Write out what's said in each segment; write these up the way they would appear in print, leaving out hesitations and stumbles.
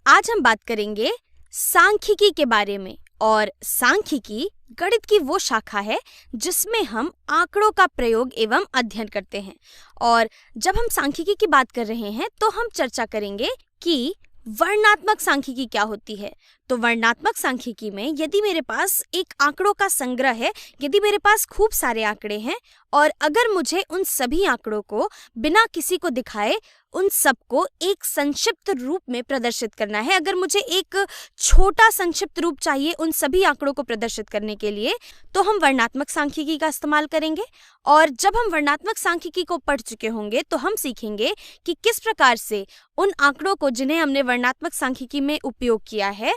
आज हम बात करेंगे सांख्यिकी के बारे में। और सांख्यिकी गणित की वो शाखा है जिसमें हम आंकड़ों का प्रयोग एवं अध्ययन करते हैं। और जब हम सांख्यिकी की बात कर रहे हैं तो हम चर्चा करेंगे कि वर्णनात्मक सांख्यिकी क्या होती है। तो वर्णनात्मक सांख्यिकी में यदि मेरे पास एक आंकड़ों का संग्रह है, यदि मेरे पास खूब सारे आंकड़े हैं और अगर मुझे उन सभी आंकड़ों को बिना किसी को दिखाए उन सबको एक संक्षिप्त रूप में प्रदर्शित करना है, अगर मुझे एक छोटा संक्षिप्त रूप चाहिए उन सभी आंकड़ों को प्रदर्शित करने के लिए, तो हम वर्णनात्मक सांख्यिकी का इस्तेमाल करेंगे। और जब हम वर्णनात्मक सांख्यिकी को पढ़ चुके होंगे तो हम सीखेंगे कि किस प्रकार से उन आंकड़ों को जिन्हें हमने वर्णनात्मक सांख्यिकी में उपयोग किया है,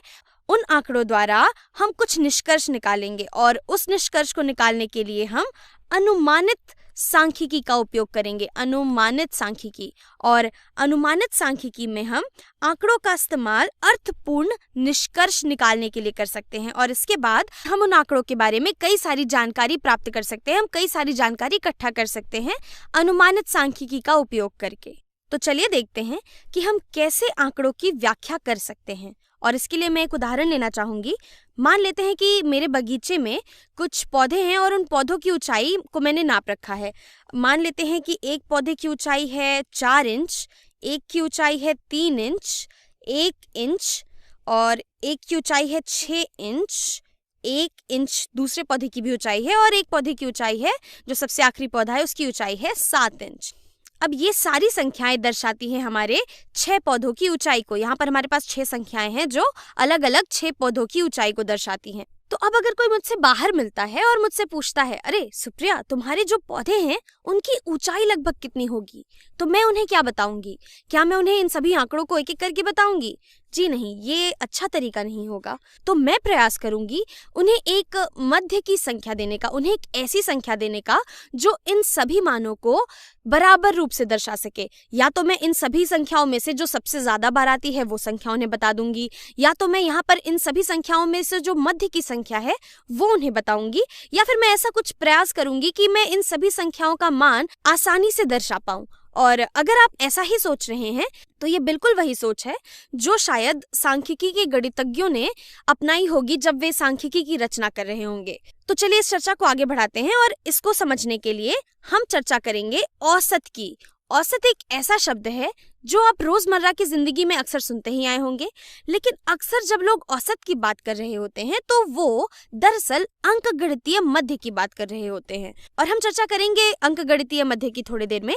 उन आंकड़ों द्वारा हम कुछ निष्कर्ष निकालेंगे और उस निष्कर्ष को निकालने के लिए हम अनुमानित सांख्यिकी का उपयोग करेंगे। अनुमानित सांख्यिकी। और अनुमानित सांख्यिकी में हम आंकड़ों का इस्तेमाल अर्थपूर्ण निष्कर्ष निकालने के लिए कर सकते हैं और इसके बाद हम उन आंकड़ों के बारे में कई सारी जानकारी प्राप्त कर सकते हैं, हम कई सारी जानकारी इकट्ठा कर सकते हैं अनुमानित सांख्यिकी का उपयोग करके। तो चलिए देखते हैं कि हम कैसे आंकड़ों की व्याख्या कर सकते हैं। और इसके लिए मैं एक उदाहरण लेना चाहूंगी। मान लेते हैं कि मेरे बगीचे में कुछ पौधे हैं और उन पौधों की ऊंचाई को मैंने नाप रखा है। मान लेते हैं कि एक पौधे की ऊंचाई है 4 इंच, एक की ऊंचाई है 3 इंच, 1 इंच और एक की ऊंचाई है 6 इंच, 1 इंच दूसरे पौधे की भी ऊंचाई है और एक पौधे की ऊंचाई है जो सबसे आखिरी पौधा है उसकी ऊंचाई है 7 इंच। अब ये सारी संख्याएं दर्शाती हैं हमारे 6 पौधों की ऊंचाई को। यहाँ पर हमारे पास 6 संख्याएं हैं जो अलग अलग 6 पौधों की ऊंचाई को दर्शाती हैं। तो अब अगर कोई मुझसे बाहर मिलता है और मुझसे पूछता है, अरे सुप्रिया, तुम्हारे जो पौधे हैं उनकी ऊंचाई लगभग कितनी होगी, तो मैं उन्हें क्या बताऊंगी? क्या मैं उन्हें इन सभी आंकड़ों को एक एक करके बताऊंगी? जी नहीं, ये अच्छा तरीका नहीं होगा। तो मैं प्रयास करूंगी उन्हें एक मध्य की संख्या देने का, उन्हें एक ऐसी संख्या देने का जो इन सभी मानों को बराबर रूप से दर्शा सके। या तो मैं इन सभी संख्याओं में से जो सबसे ज्यादा बार आती है वो संख्या उन्हें बता दूंगी, या तो मैं यहाँ पर इन सभी संख्याओं में से जो मध्य की संख्या है वो उन्हें बताऊंगी, या फिर मैं ऐसा कुछ प्रयास करूंगी कि मैं इन सभी संख्याओं का मान आसानी से दर्शा पाऊं। और अगर आप ऐसा ही सोच रहे हैं तो ये बिल्कुल वही सोच है जो शायद सांख्यिकी के गणितज्ञों ने अपनाई होगी जब वे सांख्यिकी की रचना कर रहे होंगे। तो चलिए इस चर्चा को आगे बढ़ाते हैं और इसको समझने के लिए हम चर्चा करेंगे औसत की। औसत एक ऐसा शब्द है जो आप रोजमर्रा की जिंदगी में अक्सर सुनते ही आए होंगे, लेकिन अक्सर जब लोग औसत की बात कर रहे होते हैं तो वो दरअसल अंकगणितीय मध्य की बात कर रहे होते हैं। और हम चर्चा करेंगे अंकगणितीय मध्य की थोड़ी देर में।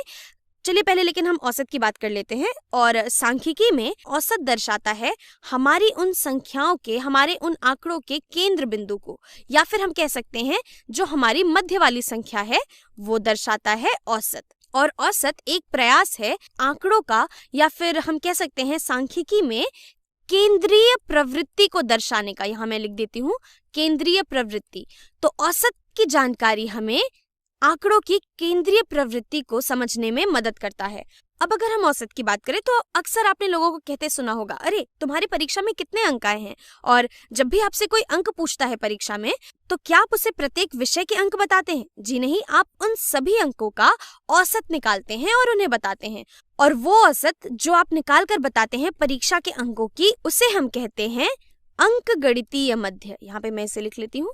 चलिए पहले लेकिन हम औसत की बात कर लेते हैं। और सांख्यिकी में औसत दर्शाता है हमारी उन संख्याओं के, हमारे उन आंकड़ों के केंद्र बिंदु को, या फिर हम कह सकते हैं जो हमारी मध्य वाली संख्या है वो दर्शाता है औसत। और औसत एक प्रयास है आंकड़ों का, या फिर हम कह सकते हैं सांख्यिकी में केंद्रीय प्रवृत्ति को दर्शाने का। यहाँ मैं लिख देती हूँ केंद्रीय प्रवृत्ति। तो औसत की जानकारी हमें आंकड़ों की केंद्रीय प्रवृत्ति को समझने में मदद करता है। अब अगर हम औसत की बात करें तो अक्सर आपने लोगों को कहते सुना होगा, अरे तुम्हारी परीक्षा में कितने अंक आए हैं? और जब भी आपसे कोई अंक पूछता है परीक्षा में तो क्या आप उसे प्रत्येक विषय के अंक बताते हैं? जी नहीं, आप उन सभी अंकों का औसत निकालते हैं और उन्हें बताते हैं। और वो औसत जो आप निकाल कर बताते हैं परीक्षा के अंकों की, उसे हम कहते हैं अंकगणितीय मध्य। यहाँ पे मैं इसे लिख लेती हूँ।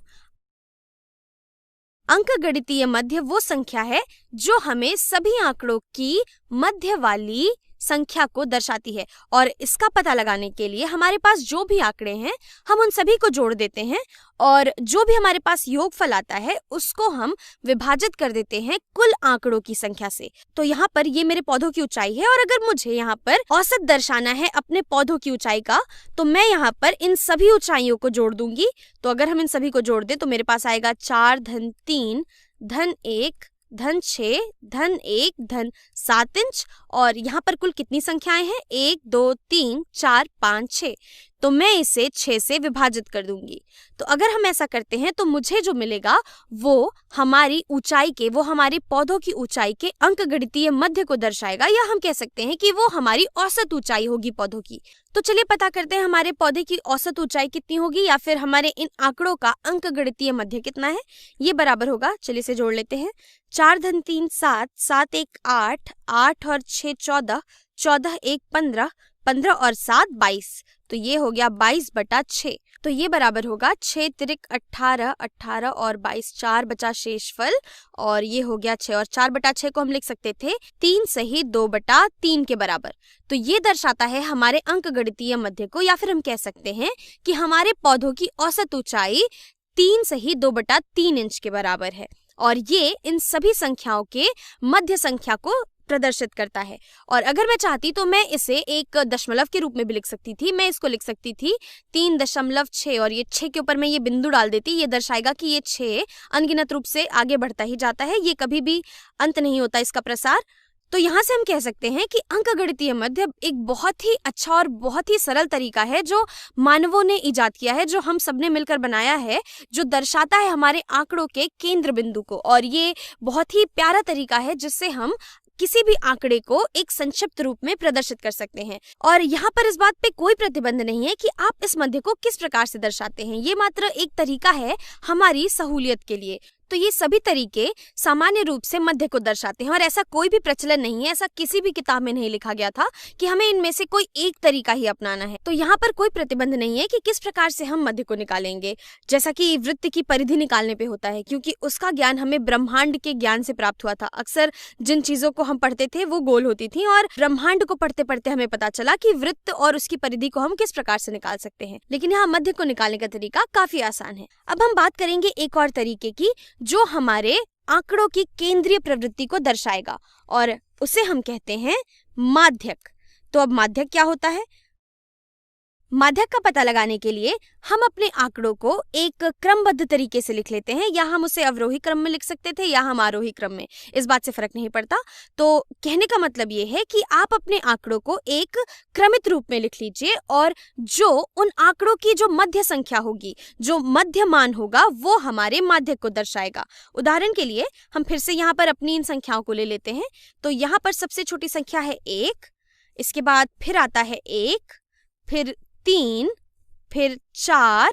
अंकगणितीय मध्य वो संख्या है जो हमें सभी आंकड़ों की मध्य वाली संख्या को दर्शाती है। और इसका पता लगाने के लिए हमारे पास जो भी आंकड़े हैं हम उन सभी को जोड़ देते हैं और जो भी हमारे पास योगफल आता है उसको हम विभाजित कर देते हैं कुल आंकड़ों की संख्या से। तो यहाँ पर ये मेरे पौधों की ऊंचाई है और अगर मुझे यहाँ पर औसत दर्शाना है अपने पौधों की ऊंचाई का तो मैं यहाँ पर इन सभी ऊंचाइयों को जोड़ दूंगी। तो अगर हम इन सभी को जोड़ दें तो मेरे पास आएगा 4 धन 3 धन 1 धन 6 धन 1 धन 7 इंच। और यहाँ पर कुल कितनी संख्याएं हैं? 1 2 3 4 5 6। तो मैं इसे 6 से विभाजित कर दूंगी। तो अगर हम ऐसा करते हैं तो मुझे जो मिलेगा वो हमारी ऊंचाई के, वो हमारे पौधों की ऊंचाई के अंकगणितीय मध्य को दर्शाएगा, या हम कह सकते हैं कि वो हमारी औसत ऊंचाई होगी पौधों की। तो चलिए पता करते हैं हमारे पौधे की औसत ऊंचाई कितनी होगी, या फिर हमारे इन आंकड़ों का अंकगणितीय मध्य कितना है। ये बराबर होगा, चलिए इसे जोड़ लेते हैं। 4 धन 3 7, 7 1 8, 8 और 6 14, 14 1 15, 15 और 7 22। तो ये हो गया 22/6। तो ये बराबर होगा 6 तिरिक 18, 18 और 22, 4 बचा शेषफल और ये हो गया 6। और 4/6 को हम लिख सकते थे 3 सही 2/3 के बराबर। तो ये दर्शाता है हमारे अंकगणितीय मध्य को, या फिर हम कह सकते हैं कि हमारे पौधों की औसत ऊंचाई 3 सही 2/3 इंच के बराबर है। और ये इन सभी संख्याओं के मध्य संख्या को प्रदर्शित करता है। और अगर मैं चाहती तो मैं इसे एक दशमलव के रूप में भी लिख सकती थी। मैं इसको लिख सकती थी 3.6 और ये 6 के ऊपर मैं ये बिंदु डाल देती। ये दर्शाएगा कि ये 6 अनगिनत रूप से आगे बढ़ता ही जाता है, ये कभी भी अंत नहीं होता इसका प्रसार। तो यहाँ से हम कह सकते हैं कि अंकगणितीय मध्य एक बहुत ही अच्छा और बहुत ही सरल तरीका है जो मानवों ने इजाद किया है, जो हम सबने मिलकर बनाया है, जो दर्शाता है हमारे आंकड़ों के केंद्र बिंदु को। और ये बहुत ही प्यारा तरीका है जिससे हम किसी भी आंकड़े को एक संक्षिप्त रूप में प्रदर्शित कर सकते हैं। और यहाँ पर इस बात पे कोई प्रतिबंध नहीं है कि आप इस मध्य को किस प्रकार से दर्शाते हैं, ये मात्र एक तरीका है हमारी सहूलियत के लिए। तो ये सभी तरीके सामान्य रूप से मध्य को दर्शाते हैं और ऐसा कोई भी प्रचलन नहीं है, ऐसा किसी भी किताब में नहीं लिखा गया था कि हमें इनमें से कोई एक तरीका ही अपनाना है। तो यहाँ पर कोई प्रतिबंध नहीं है कि किस प्रकार से हम मध्य को निकालेंगे, जैसा कि वृत्त की परिधि निकालने पे होता है, क्योंकि उसका ज्ञान हमें ब्रह्मांड के ज्ञान से प्राप्त हुआ था। अक्सर जिन चीजों को हम पढ़ते थे वो गोल होती थी और ब्रह्मांड को पढ़ते पढ़ते हमें पता चला कि वृत्त और उसकी परिधि को हम किस प्रकार से निकाल सकते हैं। लेकिन यहाँ मध्य को निकालने का तरीका काफी आसान है। अब हम बात करेंगे एक और तरीके की जो हमारे आंकड़ों की केंद्रीय प्रवृत्ति को दर्शाएगा और उसे हम कहते हैं माध्यक। तो अब माध्यक क्या होता है? माध्यक का पता लगाने के लिए हम अपने आंकड़ों को एक क्रमबद्ध तरीके से लिख लेते हैं, या हम उसे अवरोही क्रम में लिख सकते थे या हम आरोही क्रम में, इस बात से फर्क नहीं पड़ता। तो कहने का मतलब ये है कि आप अपने आंकड़ों को एक क्रमित रूप में लिख लीजिए और जो उन आंकड़ों की जो मध्य संख्या होगी, जो मध्य मान होगा, वो हमारे माध्यक को दर्शाएगा। उदाहरण के लिए हम फिर से यहाँ पर अपनी इन संख्याओं को ले लेते हैं। तो यहाँ पर सबसे छोटी संख्या है 1, इसके बाद फिर आता है 1, फिर 3, फिर 4,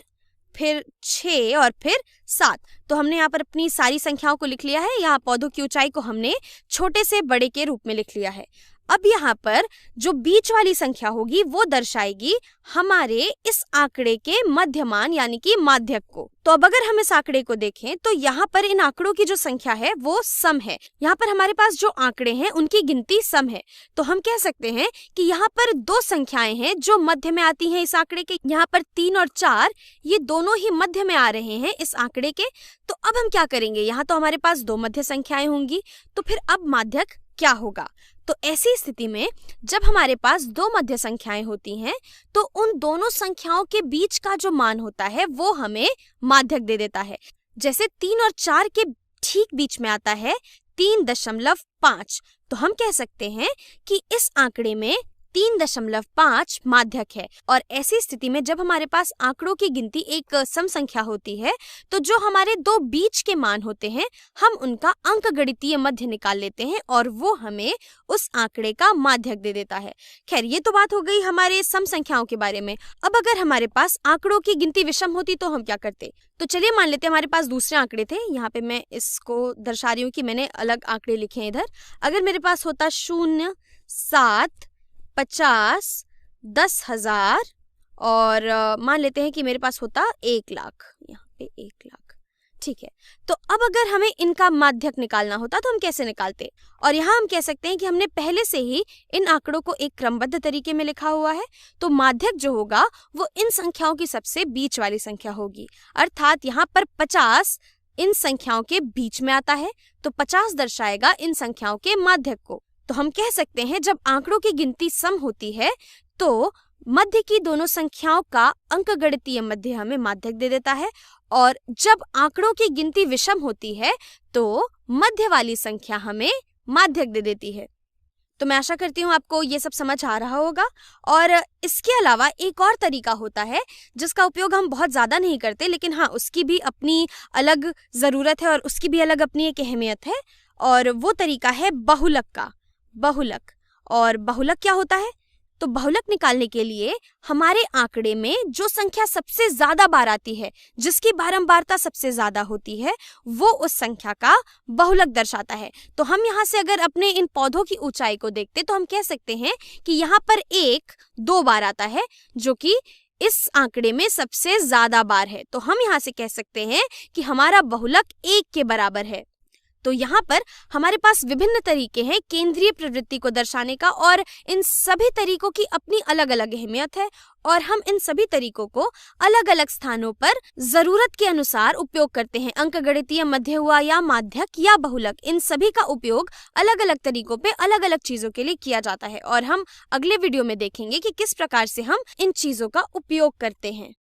फिर 6 और फिर 7। तो हमने यहाँ पर अपनी सारी संख्याओं को लिख लिया है। यहाँ पौधों की ऊंचाई को हमने छोटे से बड़े के रूप में लिख लिया है। अब यहाँ पर जो बीच वाली संख्या होगी वो दर्शाएगी हमारे इस आंकड़े के मध्यमान यानी कि माध्यक को। तो अब अगर हम इस आंकड़े को देखें तो यहाँ पर इन आंकड़ों की जो संख्या है वो सम है। यहाँ पर हमारे पास जो आंकड़े हैं उनकी गिनती सम है। तो हम कह सकते हैं कि यहाँ पर दो संख्याएं हैं जो मध्य में आती हैं इस आंकड़े के। यहाँ पर 3 और 4 ये दोनों ही मध्य में आ रहे हैं इस आंकड़े के। तो अब हम क्या करेंगे? यहाँ तो हमारे पास दो मध्य संख्याएं होंगी, तो फिर अब माध्यक क्या होगा? तो ऐसी स्थिति में जब हमारे पास दो मध्य संख्याएं होती हैं तो उन दोनों संख्याओं के बीच का जो मान होता है वो हमें माध्यक दे देता है। जैसे 3 और 4 के ठीक बीच में आता है 3.5, तो हम कह सकते हैं कि इस आंकड़े में 3.5 माध्यक है। और ऐसी स्थिति में जब हमारे पास आंकड़ों की गिनती एक सम संख्या होती है तो जो हमारे दो बीच के मान होते हैं हम उनका अंकगणितीय मध्य निकाल लेते हैं और वो हमें उस आंकड़े का माध्यक दे देता है। खैर, ये तो बात हो गई हमारे सम संख्याओं के बारे में। अब अगर हमारे पास आंकड़ों की गिनती विषम होती तो हम क्या करते? तो चलिए मान लेते हैं हमारे पास दूसरे आंकड़े थे। यहाँ पे मैं इसको दर्शा रही हूँ कि मैंने अलग आंकड़े लिखे हैं इधर। अगर मेरे पास होता 0, 7, 50, 10,000 और मान लेते हैं कि मेरे पास होता 1 लाख, यहाँ पे 1 लाख, ठीक है। तो अब अगर हमें इनका माध्यक निकालना होता तो हम कैसे निकालते? और यहाँ हम कह सकते हैं कि हमने पहले से ही इन आंकड़ों को एक क्रमबद्ध तरीके में लिखा हुआ है। तो माध्यक जो होगा वो इन संख्याओं की सबसे बीच वाली संख्या होगी। अर्थात यहाँ पर 50 इन संख्याओं के बीच में आता है, तो 50 दर्शाएगा इन संख्याओं के माध्यक को। तो हम कह सकते हैं जब आंकड़ों की गिनती सम होती है तो मध्य की दोनों संख्याओं का अंकगणितीय मध्य हमें माध्यक दे देता है, और जब आंकड़ों की गिनती विषम होती है तो मध्य वाली संख्या हमें माध्यक दे देती है। तो मैं आशा करती हूँ आपको ये सब समझ आ रहा होगा। और इसके अलावा एक और तरीका होता है जिसका उपयोग हम बहुत ज़्यादा नहीं करते, लेकिन हाँ उसकी भी अपनी अलग ज़रूरत है और उसकी भी अलग अपनी एक अहमियत है, और वो तरीका है बहुलक का। बहुलक। और बहुलक क्या होता है? तो बहुलक निकालने के लिए हमारे आंकड़े में जो संख्या सबसे ज्यादा बार आती है, जिसकी बारंबारता सबसे ज्यादा होती है, वो उस संख्या का बहुलक दर्शाता है। तो हम यहाँ से अगर अपने इन पौधों की ऊंचाई को देखते तो हम कह सकते हैं कि यहाँ पर 1 2 बार आता है, जो कि इस आंकड़े में सबसे ज्यादा बार है। तो हम यहाँ से कह सकते हैं कि हमारा बहुलक 1 के बराबर है। तो यहाँ पर हमारे पास विभिन्न तरीके हैं केंद्रीय प्रवृत्ति को दर्शाने का, और इन सभी तरीकों की अपनी अलग अलग अहमियत है, और हम इन सभी तरीकों को अलग अलग स्थानों पर जरूरत के अनुसार उपयोग करते हैं। अंकगणितीय, मध्य हुआ या माध्यक या बहुलक, इन सभी का उपयोग अलग अलग तरीकों पे अलग अलग चीजों के लिए किया जाता है, और हम अगले वीडियो में देखेंगे कि किस प्रकार से हम इन चीजों का उपयोग करते हैं।